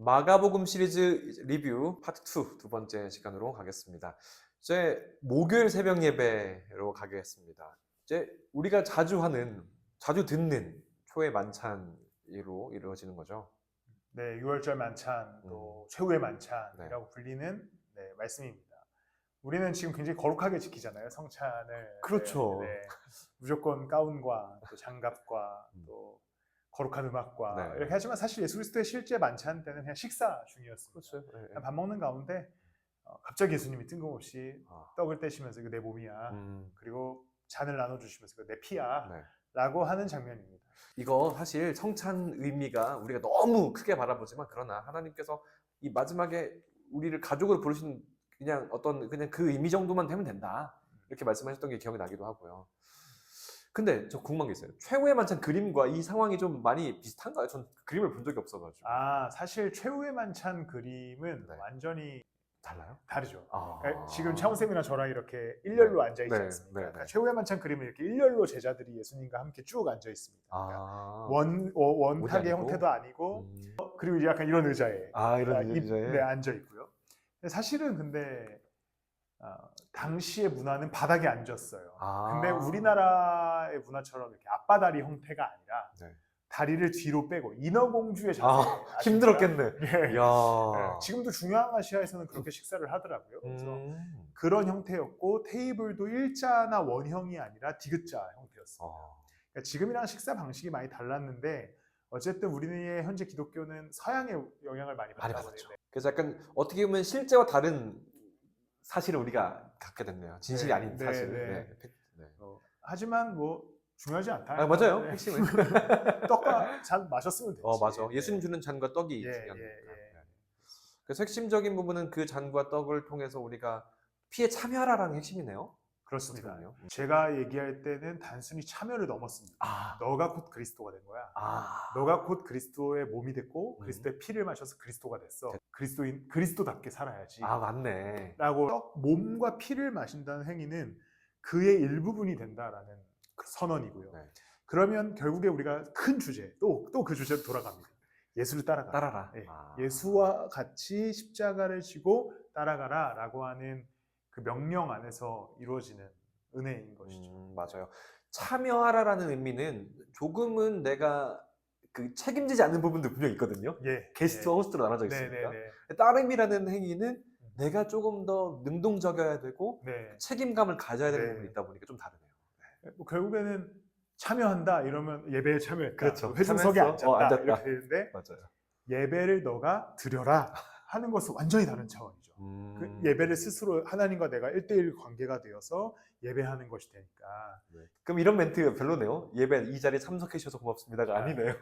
마가복음 시리즈 리뷰 파트 2 두 번째 시간으로 가겠습니다. 이제 목요일 새벽 예배로 가겠습니다. 이제 우리가 자주 듣는 초의 만찬으로 이루어지는 거죠. 네, 6월절 만찬, 또 최후의 만찬이라고 불리는 말씀입니다. 우리는 지금 굉장히 거룩하게 지키잖아요, 성찬을. 그렇죠. 네, 무조건 가운과 또 장갑과 또 거룩한 음악과 네. 이렇게 하지만 사실 예수 그리스도의 실제 만찬 때는 그냥 식사 중이었습니다. 그렇죠. 네, 네. 그냥 밥 먹는 가운데 갑자기 예수님이 뜬금없이 떡을 떼시면서 이거 내 몸이야, 그리고 잔을 나눠주시면서 이거 내 피야, 네. 라고 하는 장면입니다. 이거 사실 성찬 의미가 우리가 너무 크게 바라보지만, 그러나 하나님께서 이 마지막에 우리를 가족으로 부르신 그냥 그 의미 정도만 되면 된다, 이렇게 말씀하셨던 게 기억이 나기도 하고요. 근데 저 궁금한 게 있어요. 최후의 만찬 그림과 이 상황이 좀 많이 비슷한가요? 전 그림을 본 적이 없어가지고. 사실 최후의 만찬 그림은 네. 완전히 달라요? 다르죠. 그러니까 지금 차홍쌤이랑 저랑 이렇게 일렬로 앉아있지 않습니까? 그러니까 최후의 만찬 그림은 이렇게 일렬로 제자들이 예수님과 함께 쭉 앉아 있습니다. 그러니까 원탁의 형태도 아니고, 그리고 약간 이런 의자에 앉아 있고요. 사실은 근데 당시의 문화는 바닥에 앉았어요. 근데 우리나라의 문화처럼 이렇게 앞바다리 형태가 아니라 다리를 뒤로 빼고 인어공주의 자세. 힘들었겠네. 네. 지금도 중앙아시아에서는 그렇게 식사를 하더라고요. 그래서 그런 형태였고, 테이블도 일자나 원형이 아니라 디귿자 형태였습니다. 그러니까 지금이랑 식사 방식이 많이 달랐는데, 어쨌든 우리의 현재 기독교는 서양의 영향을 많이 받았죠. 그래서 약간 어떻게 보면 실제와 다른 사실을 우리가 갖게 됐네요. 진실이 아닌 사실. 하지만 뭐 중요하지 않다. 맞아요. 핵심은 떡과 잔 마셨으면 되지. 맞아. 예수님 주는 잔과 떡이 중요합니다. 그래서 핵심적인 부분은 그 잔과 떡을 통해서 우리가 피에 참여하라라는 핵심이네요. 그렇습니다. 제가 얘기할 때는 단순히 참여를 넘었습니다. 너가 곧 그리스도가 된 거야. 너가 곧 그리스도의 몸이 됐고, 그리스도의 피를 마셔서 그리스도가 됐어. 그리스도답게 살아야지. 맞네. 라고 몸과 피를 마신다는 행위는 그의 일부분이 된다라는 선언이고요. 그러면 결국에 우리가 큰 주제, 또 그 주제로 돌아갑니다. 예수를 따라가라. 예수와 같이 십자가를 지고 따라가라 라고 하는 그 명령 안에서 이루어지는 은혜인 것이죠. 맞아요. 참여하라라는 의미는 조금은 내가 책임지지 않는 부분도 분명히 있거든요. 게스트와 호스트로 나눠져 있으니까. 따름이라는 행위는 내가 조금 더 능동적이어야 되고 책임감을 가져야 되는 부분이 있다 보니까 좀 다르네요. 결국에는 참여한다 이러면 예배에 참여했다. 그렇죠. 회중석에 앉았다. 이렇게 되는데, 맞아요. 예배를 너가 드려라 하는 것은 완전히 다른 차원이죠. 그 예배를 스스로 하나님과 내가 1대1 관계가 되어서 예배하는 것이 되니까. 그럼 이런 멘트 별로네요. 예배 이 자리에 참석해 주셔서 고맙습니다가 아니네요.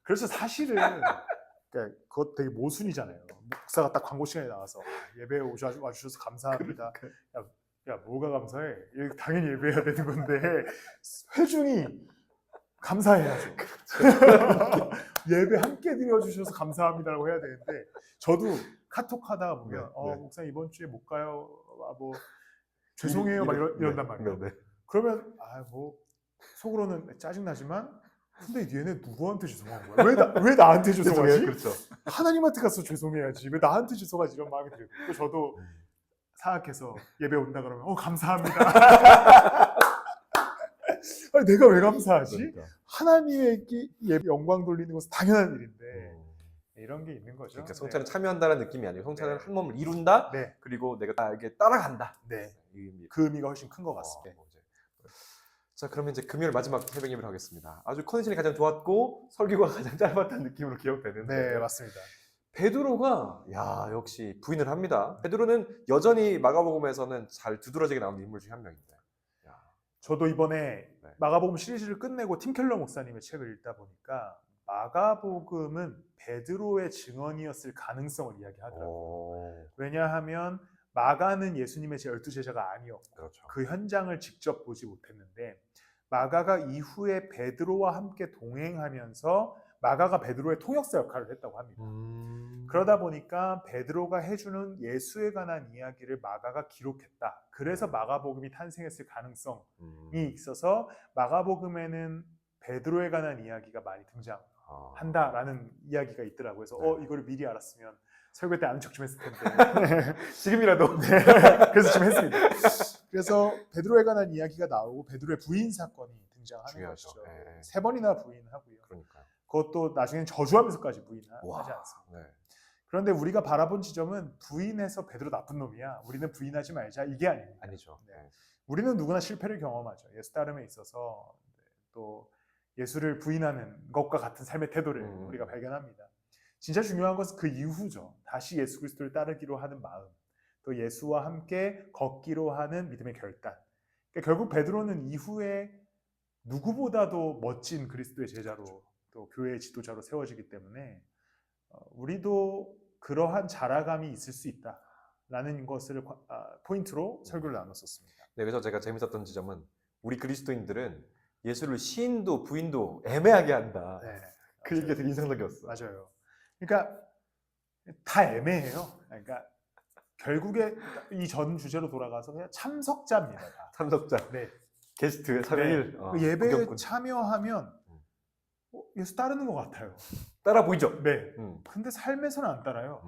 그래서 사실은 그것 되게 모순이잖아요. 목사가 딱 광고 시간에 나와서 예배에 와주셔서 감사합니다. 야, 뭐가 감사해? 당연히 예배해야 되는 건데 회중이 감사해야죠. 예배 함께 드려주셔서 감사합니다라고 해야 되는데, 저도 카톡 하다가 보면 목사님 이번 주에 못 가요. 뭐 죄송해요. 막 이런단 말이에요. 그러면 뭐 속으로는 짜증나지만, 근데 얘네 누구한테 죄송한 거야? 왜 나한테 죄송하지? 그렇죠. 하나님한테 가서 죄송해야지. 왜 나한테 죄송하지? 이런 마음이 들고, 또 저도 사악해서 예배 온다 그러면 감사합니다. 아니, 내가 왜 감사하지? 하나님에게 예배 영광 돌리는 것은 당연한 일인데 이런 게 있는 거죠. 그러니까 성찬에 참여한다는 느낌이 아니고 성찬은 한 몸을 이룬다. 그리고 내가 이게 따라간다. 그 의미가 훨씬 큰 것 같습니다. 자, 그러면 이제 금요일 마지막 새벽 예배를 하겠습니다. 아주 컨디션이 가장 좋았고 설교가 가장 짧았다는 느낌으로 기억되는데. 맞습니다. 베드로가 역시 부인을 합니다. 베드로는 여전히 마가복음에서는 잘 두드러지게 나오는 인물 중에 한 명입니다. 저도 이번에 마가복음 시리즈를 끝내고 팀 켈러 목사님의 책을 읽다 보니까 마가복음은 베드로의 증언이었을 가능성을 이야기하더라고요. 왜냐하면 마가는 예수님의 12 제자가 아니었고, 그 현장을 직접 보지 못했는데, 마가가 이후에 베드로와 함께 동행하면서 마가가 베드로의 통역사 역할을 했다고 합니다. 그러다 보니까 베드로가 해주는 예수에 관한 이야기를 마가가 기록했다. 그래서 마가복음이 탄생했을 가능성이 있어서 마가복음에는 베드로에 관한 이야기가 많이 등장합니다. 한다라는 이야기가 있더라고요. 그래서 네. 이거를 미리 알았으면 설교 때 아는 척 좀 했을 텐데. 지금이라도. 네. 그래서 좀 했습니다. 그래서 베드로에 관한 이야기가 나오고 베드로의 부인 사건이 등장하는 중요하죠. 것이죠. 네. 3번이나 부인하고요. 그러니까요. 그것도 나중에는 저주하면서까지 부인하지 와. 않습니다. 네. 그런데 우리가 바라본 지점은 부인해서 베드로 나쁜 놈이야, 우리는 부인하지 말자, 이게 아닙니다. 아니죠. 네. 네. 우리는 누구나 실패를 경험하죠. 예수 따름에 있어서 또 예수를 부인하는 것과 같은 삶의 태도를 우리가 발견합니다. 진짜 중요한 것은 그 이후죠. 다시 예수 그리스도를 따르기로 하는 마음, 또 예수와 함께 걷기로 하는 믿음의 결단. 그러니까 결국 베드로는 이후에 누구보다도 멋진 그리스도의 제자로 또 교회의 지도자로 세워지기 때문에 우리도 그러한 자라감이 있을 수 있다라는 것을 포인트로 설교를 나눴었습니다. 네, 그래서 제가 재밌었던 지점은 우리 그리스도인들은 예수를 시인도 부인도 애매하게 한다. 네, 그 얘기가 되게 인상적이었어. 맞아요. 그러니까 다 애매해요. 그러니까 결국에 이 전 주제로 돌아가서 그냥 참석자입니다. 다. 참석자, 네. 게스트, 3일 그 예배에 구경꾼. 참여하면 예수 따르는 것 같아요. 따라 보이죠? 네. 근데 삶에서는 안 따라요.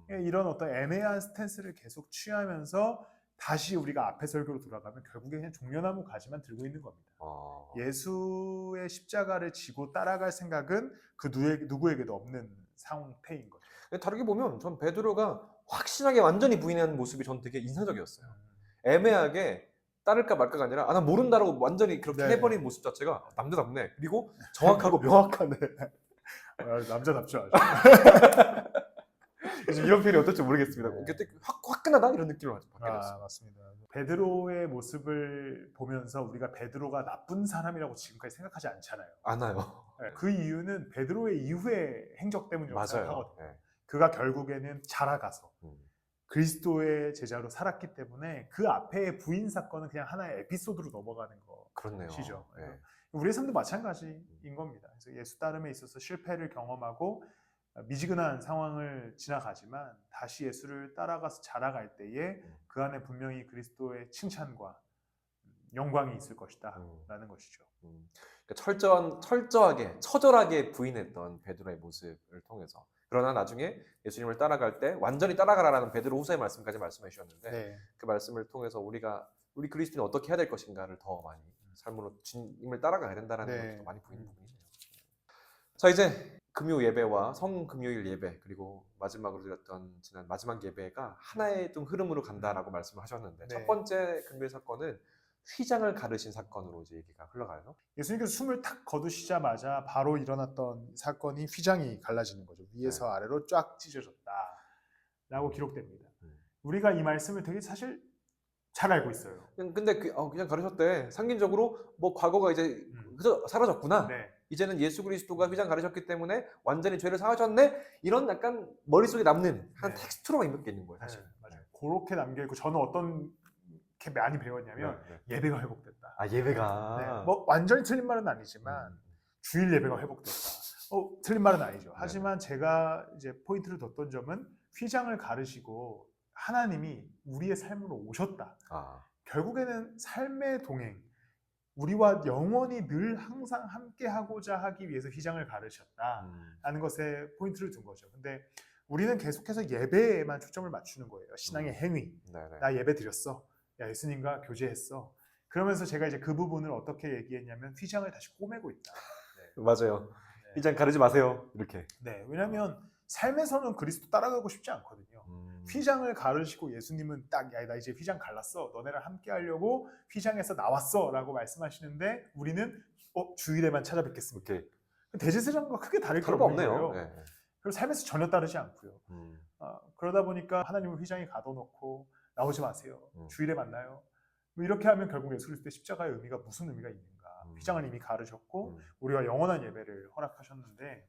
이런 어떤 애매한 스탠스를 계속 취하면서 다시 우리가 앞에 설교로 돌아가면 결국에 그냥 종려나무 가지만 들고 있는 겁니다. 예수의 십자가를 지고 따라갈 생각은 그 누구에게도 없는 상태인 거죠. 다르게 보면 전 베드로가 확실하게 완전히 부인하는 모습이 전 되게 인상적이었어요. 애매하게 따를까 말까가 아니라 난 모른다라고 완전히 그렇게 네. 해버린 모습 자체가 남자답네. 그리고 정확하고 명확하네. 남자답죠. 아주. 그래서 이런 표현이 어떨지 모르겠습니다. 그때 화끈하다 이런 느낌으로 받게 됐어요. 맞습니다. 베드로의 모습을 보면서 우리가 베드로가 나쁜 사람이라고 지금까지 생각하지 않잖아요. 않아요. 네, 그 이유는 베드로의 이후의 행적 때문이라고 맞아요. 생각하거든요. 네. 그가 결국에는 자라가서 그리스도의 제자로 살았기 때문에 그 앞에 부인 사건은 그냥 하나의 에피소드로 넘어가는 그렇네요. 것이죠. 네. 우리의 삶도 마찬가지인 겁니다. 그래서 예수 따름에 있어서 실패를 경험하고 미지근한 상황을 지나가지만 다시 예수를 따라가서 자라갈 때에 그 안에 분명히 그리스도의 칭찬과 영광이 있을 것이다 라는 것이죠. 그러니까 철저하게 처절하게 부인했던 베드로의 모습을 통해서, 그러나 나중에 예수님을 따라갈 때 완전히 따라가라라는 베드로 후서의 말씀까지 말씀해 주셨는데 네. 그 말씀을 통해서 우리 그리스도인이 어떻게 해야 될 것인가를 더 많이 삶으로 주님을 따라가야 된다는 네. 것도 많이 보이는 부분이네요. 자, 이제 금요 예배와 성금요일 예배, 그리고 마지막으로 드렸던 지난 마지막 예배가 하나의 좀 흐름으로 간다라고 말씀을 하셨는데, 네. 첫 번째 금요일 사건은 휘장을 가르신 사건으로 이제 얘기가 흘러가요. 예수님께서 숨을 탁 거두시자마자 바로 일어났던 사건이 휘장이 갈라지는 거죠. 위에서 네. 아래로 쫙 찢어졌다라고 기록됩니다. 우리가 이 말씀을 되게 사실 잘 알고 있어요. 근데 그냥 가르셨대. 상징적으로 뭐 과거가 이제 그저 사라졌구나. 네. 이제는 이제는 예수 그리스도가 휘장 가르셨기 때문에 완전히 죄를 사하셨네. 이런 약간 머릿속에 남는 한 네. 텍스트로만 입력돼 있는 거예요, 사실. 네, 맞아요. 그렇게 남겨 있고 저는 어떤 게 많이 배웠냐면 예배가 회복됐다. 아, 예배가. 네, 뭐 완전히 틀린 말은 아니지만 주일 예배가 회복됐다. 틀린 말은 아니죠. 하지만 제가 이제 포인트를 뒀던 점은 휘장을 가르시고 하나님이 우리의 삶으로 오셨다. 결국에는 삶의 동행, 우리와 영원히 늘 항상 함께 하고자 하기 위해서 휘장을 가르셨다라는 것에 포인트를 둔 거죠. 근데 우리는 계속해서 예배에만 초점을 맞추는 거예요. 신앙의 행위. 나 예배 드렸어. 야, 예수님과 교제했어. 그러면서 제가 이제 그 부분을 어떻게 얘기했냐면 휘장을 다시 꼬매고 있다. 네. 맞아요. 휘장 가르지 마세요. 이렇게. 네, 왜냐하면 삶에서는 그리스도 따라가고 싶지 않거든요. 휘장을 가르시고 예수님은 딱, 야, 나 이제 휘장 갈랐어. 너네랑 함께 하려고 휘장에서 나왔어. 라고 말씀하시는데 우리는 주일에만 찾아뵙겠습니다. 오케이. 대제사장과 크게 다를 게 다를 거 없는 없네요. 거예요. 네. 그리고 삶에서 전혀 따르지 않고요. 그러다 보니까 하나님을 휘장에 가둬놓고 나오지 마세요. 주일에 만나요. 뭐 이렇게 하면 결국 예수 그리스도의 십자가의 의미가 무슨 의미가 있는가. 휘장을 이미 가르셨고 우리가 영원한 예배를 허락하셨는데,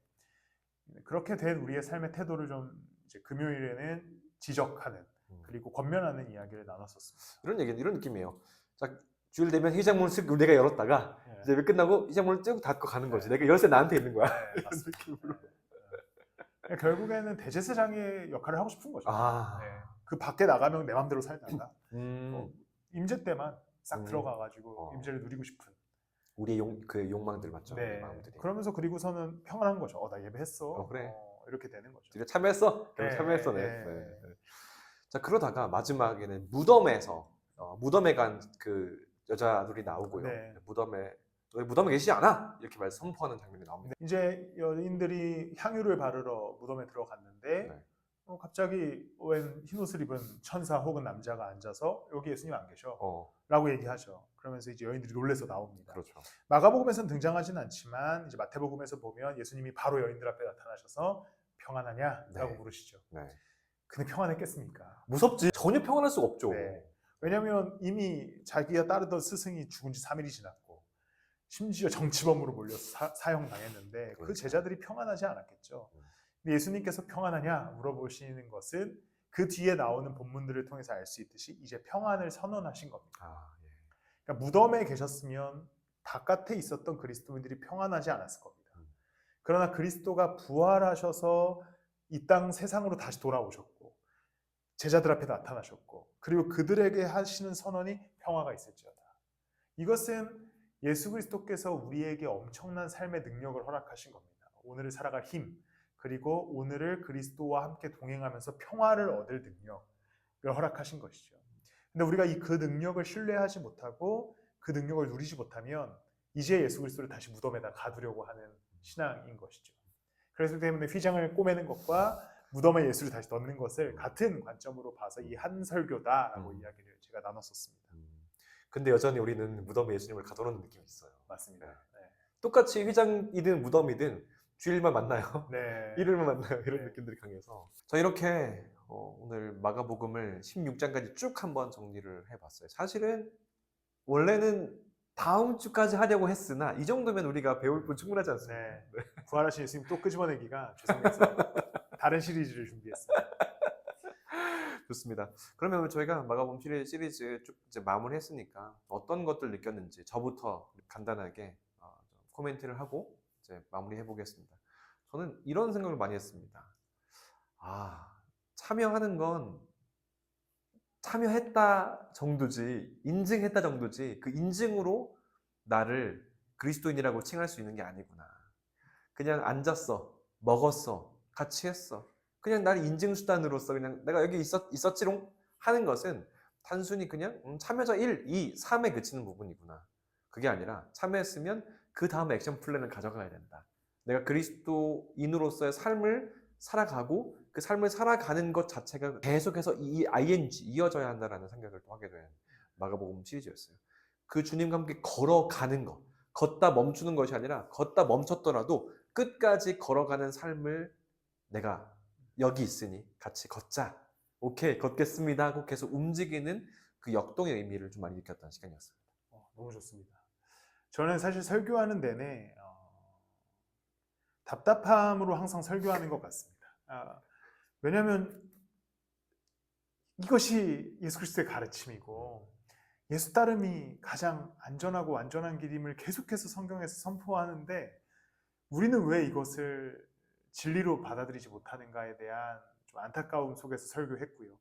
그렇게 된 우리의 삶의 태도를 좀 이제 금요일에는 지적하는, 그리고 권면하는 이야기를 나눴었습니다. 이런 느낌이에요. 자, 주일 되면 휘장문을 쓱 내가 열었다가 이제 예배 끝나고 휘장문을 쭉 닫고 가는 거지. 내가 열쇠 나한테 있는 거야. 이런 느낌으로. 결국에는 대제사장의 역할을 하고 싶은 거죠. 그 밖에 나가면 내 맘대로 살다가 임재 때만 싹 들어가가지고 임재를 누리고 싶은. 우리의 그 욕망들 맞죠? 우리의 네. 마음들이. 그러면서 그리고서는 평안한 거죠. 나 예배했어. 그래. 이렇게 되는 거죠. 네가 참여했어? 그럼 네, 참여했어, 네. 네, 네. 네. 네. 자, 그러다가 마지막에는 무덤에서 무덤에 간 그 여자들이 나오고요. 네. 무덤에 너희 무덤에 계시지 않아? 이렇게 말 선포하는 장면이 나옵니다. 이제 여인들이 향유를 바르러 무덤에 들어갔는데 네. 갑자기 웬 흰옷을 입은 천사 혹은 남자가 앉아서 여기 예수님 안 계셔 어, 라고 얘기하죠. 그러면서 이제 여인들이 놀래서 나옵니다. 그렇죠. 마가복음에서는 등장하진 않지만 이제 마태복음에서 보면 예수님이 바로 여인들 앞에 나타나셔서 평안하냐라고 네. 물으시죠. 네. 근데 평안했겠습니까? 무섭지. 전혀 평안할 수가 없죠. 네. 왜냐하면 이미 자기가 따르던 스승이 죽은 지 3일이 지났고 심지어 정치범으로 몰려서 사형당했는데 그 그러니까요. 제자들이 평안하지 않았겠죠. 음. 근데 예수님께서 평안하냐 물어보시는 것은 그 뒤에 나오는 본문들을 통해서 알 수 있듯이 이제 평안을 선언하신 겁니다. 아, 예. 그러니까 무덤에 계셨으면 바깥에 있었던 그리스도인들이 평안하지 않았을 겁니다. 그러나 그리스도가 부활하셔서 이 땅 세상으로 다시 돌아오셨고 제자들 앞에 나타나셨고 그리고 그들에게 하시는 선언이 평화가 있을지어다. 이것은 예수 그리스도께서 우리에게 엄청난 삶의 능력을 허락하신 겁니다. 오늘을 살아갈 힘, 그리고 오늘을 그리스도와 함께 동행하면서 평화를 얻을 능력을 허락하신 것이죠. 근데 우리가 그 능력을 신뢰하지 못하고 그 능력을 누리지 못하면 이제 예수 그리스도를 다시 무덤에다 가두려고 하는 신앙인 것이죠. 그래서 때문에 휘장을 꼬매는 것과 무덤에 예수를 다시 넣는 것을 같은 관점으로 봐서 이 한 설교다라고 이야기를 제가 나눴었습니다. 근데 여전히 우리는 무덤에 예수님을 가둬놓는 느낌이 있어요. 맞습니다. 네. 똑같이 휘장이든 무덤이든 주일만 만나요. 네. 일요일만 만나요. 이런 네. 느낌들이 강해서. 자, 이렇게 오늘 마가복음을 16장까지 쭉 한번 정리를 해봤어요. 사실은 원래는 다음 주까지 하려고 했으나 이 정도면 우리가 배울 분 충분하지 않습니까? 네. 부활하신 예수님 또 끄집어내기가 죄송해서 다른 시리즈를 준비했습니다. 좋습니다. 그러면 저희가 마가복음 시리즈 쭉 이제 마무리했으니까 어떤 것들 느꼈는지 저부터 간단하게 좀 코멘트를 하고 이제 마무리해 보겠습니다. 저는 이런 생각을 많이 했습니다. 참여하는 건 참여했다 정도지, 인증했다 정도지, 그 인증으로 나를 그리스도인이라고 칭할 수 있는 게 아니구나. 그냥 앉았어, 먹었어, 같이 했어. 그냥 나를 인증수단으로서 그냥 내가 여기 있었지롱 하는 것은 단순히 그냥 참여자 1, 2, 3에 그치는 부분이구나. 그게 아니라 참여했으면 그 다음 액션 플랜을 가져가야 된다. 내가 그리스도인으로서의 삶을 살아가고 그 삶을 살아가는 것 자체가 계속해서 이 ing 이어져야 한다라는 생각을 또 하게 된 마가복음 시리즈였어요. 그 주님과 함께 걸어가는 것, 걷다 멈추는 것이 아니라 걷다 멈췄더라도 끝까지 걸어가는 삶을 내가 여기 있으니 같이 걷자. 오케이, 걷겠습니다 하고 계속 움직이는 그 역동의 의미를 좀 많이 느꼈던 시간이었습니다. 너무 좋습니다. 저는 사실 설교하는 내내 답답함으로 항상 설교하는 것 같습니다. 왜냐하면 이것이 예수 그리스도의 가르침이고 예수 따름이 가장 안전하고 완전한 길임을 계속해서 성경에서 선포하는데 우리는 왜 이것을 진리로 받아들이지 못하는가에 대한 좀 안타까움 속에서 설교했고요.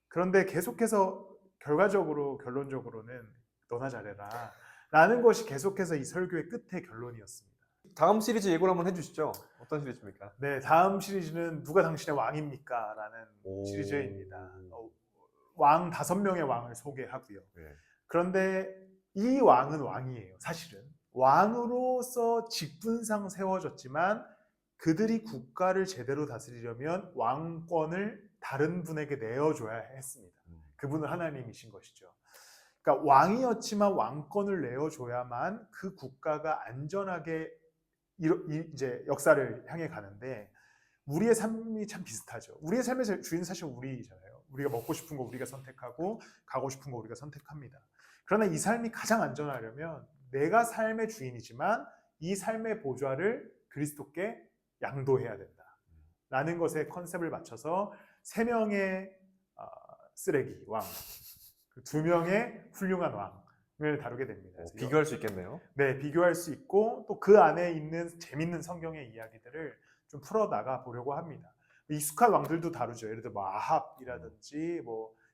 그런데 계속해서 결론적으로는 너나 잘해라 라는 것이 계속해서 이 설교의 끝의 결론이었습니다. 다음 시리즈 예고를 한번 해주시죠. 어떤 시리즈입니까? 네, 다음 시리즈는 누가 당신의 왕입니까? 라는 시리즈입니다. 왕 5명의 왕을 소개하고요. 네. 그런데 이 왕은 왕이에요. 사실은 왕으로서 직분상 세워졌지만 그들이 국가를 제대로 다스리려면 왕권을 다른 분에게 내어줘야 했습니다. 그분은 하나님이신 것이죠. 그러니까 왕이었지만 왕권을 내어줘야만 그 국가가 안전하게 이제 역사를 향해 가는데 우리의 삶이 참 비슷하죠. 우리의 삶의 주인은 사실 우리잖아요. 우리가 먹고 싶은 거 우리가 선택하고 가고 싶은 거 우리가 선택합니다. 그러나 이 삶이 가장 안전하려면 내가 삶의 주인이지만 이 삶의 보좌를 그리스도께 양도해야 된다. 라는 것에 컨셉을 맞춰서 3명의 쓰레기 왕, 2명의 훌륭한 왕을 다루게 됩니다. 비교할 수 있겠네요. 네, 비교할 수 있고 또 그 안에 있는 재밌는 성경의 이야기들을 좀 풀어나가 보려고 합니다. 익숙한 왕들도 다루죠. 예를 들어 아합이라든지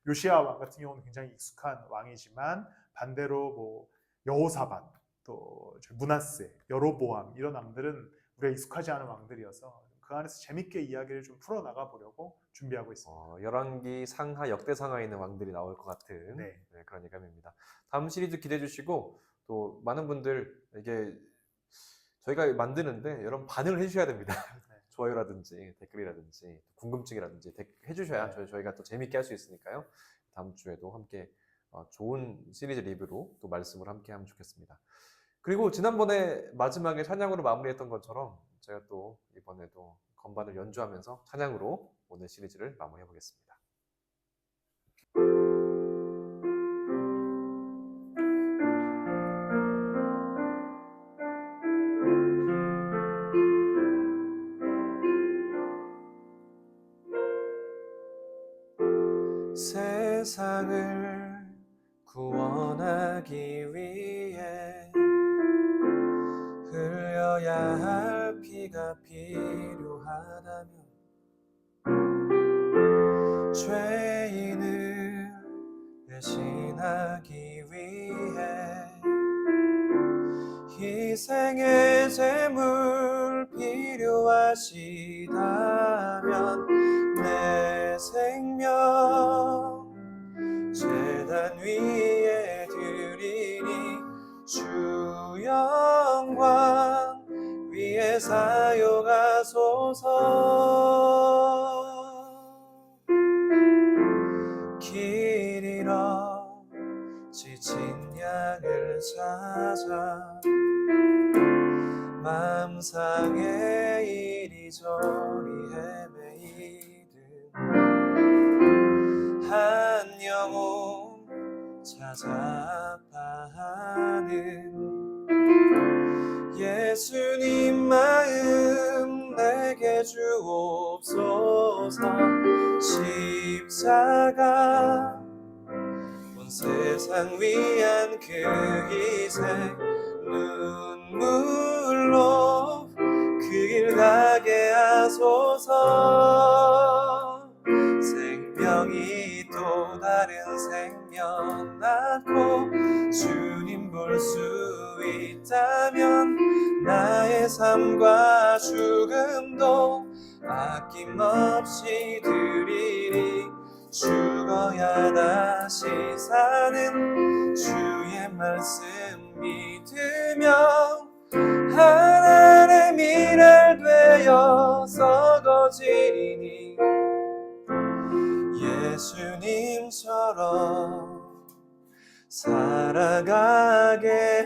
요시야 왕 같은 경우는 굉장히 익숙한 왕이지만 반대로 여호사밧 또 므낫세, 여로보암 이런 왕들은 우리가 익숙하지 않은 왕들이어서 그 안에서 재밌게 이야기를 좀 풀어나가 보려고 준비하고 있습니다. 열왕기 상하 역대상하에 있는 왕들이 나올 것 같은 네. 그런 예감입니다. 다음 시리즈 기대해 주시고 또 많은 분들 이게 저희가 만드는데 여러분 반응을 해주셔야 됩니다. 네. 좋아요라든지 댓글이라든지 궁금증이라든지 해주셔야 네. 저희가 또 재밌게 할 수 있으니까요. 다음 주에도 함께 좋은 시리즈 리뷰로 또 말씀을 함께 하면 좋겠습니다. 그리고 지난번에 마지막에 찬양으로 마무리했던 것처럼 제가 또 이번에도 건반을 연주하면서 찬양으로 오늘 시리즈를 마무리해 보겠습니다. 세상을 구원하기 위해 흘려야 할 피가 필요하다면 죄인을 대신하기 위해 희생의 제물 필요하시다면 내 생명 제단 위에 드리니 주 영광 위에 사용하소서. 길 잃어 지친 양을 찾아 맘상에 이리저리 헤매이듯 한 영혼 찾아 아파하는 예수님 마음 내게 주옵소서. 십자가 온 세상 위한 그 희생 눈물로 그 길 가게 하소서. 생명이 또 다른 생명 낳고 주님 볼 수 있다면 나의 삶과 죽음도 아낌없이 드리리. 죽어야 다시 사는 주의 말씀 믿으며 하나님의 미랄 되어서 거지리니 예수님처럼 살아가게